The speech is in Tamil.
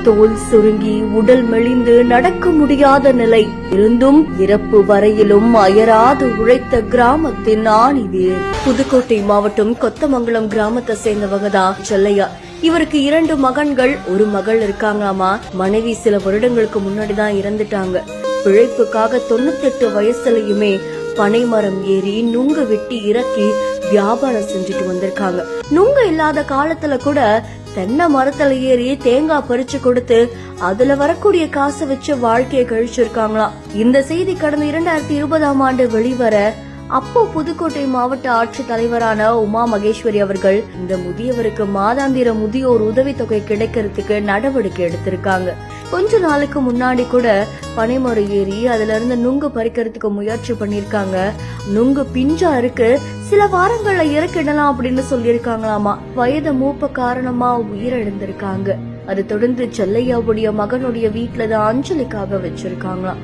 தோல் சுருங்கி உடல் மெலிந்து நடக்க முடியாத நிலை இருந்தும் இறப்பு வரையிலும் அயராது உழைத்த கிராமத்தின் ஆணிவேர். புதுக்கோட்டை மாவட்டம் கொத்தமங்கலம் கிராமத்தை சேர்ந்தவங்க தான் செல்லையா. இவருக்கு 2 மகன்கள், 1 மகள் இருக்காங்களாமா. மனைவி சில வருடங்களுக்கு முன்னாடிதான் இறந்துட்டாங்க. பிழைப்புக்காக 98 வயசுலயுமே பனைமரம் ஏறி நுங்கு வெட்டி இறக்கி வியாபாரம் செஞ்சுட்டு வந்திருக்காங்க. நுங்கு இல்லாத காலத்துல கூட தென்னை மரத்துல ஏறி தேங்காய் பறிச்சு கொடுத்து அதுல வரக்கூடிய காசை வச்சு வாழ்க்கையை கழிச்சிருக்காங்களாம். இந்த செய்தி கடந்த 2020ஆம் ஆண்டு வெளிவர அப்போ புதுக்கோட்டை மாவட்ட ஆட்சி தலைவரான உமா மகேஸ்வரி அவர்கள் இந்த முதியவருக்கு மாதாந்திர முதியோர் உதவித்தொகை கிடைக்கிறதுக்கு நடவடிக்கை எடுத்திருக்காங்க. கொஞ்ச நாளுக்கு முன்னாடி கூட பனைமரம் ஏறி அதுல இருந்து நுங்கு பறிக்கிறதுக்கு முயற்சி பண்ணிருக்காங்க. நுங்கு பிஞ்சா இருக்கு, சில வாரங்கள்ல இறக்கிடலாம் அப்படின்னு சொல்லிருக்காங்களாமா. வயது மூப்ப காரணமா உயிரிழந்திருக்காங்க. அதை தொடர்ந்து செல்லையாவுடைய மகனுடைய வீட்டுலதான் அஞ்சலிக்காக வச்சிருக்காங்களாம்.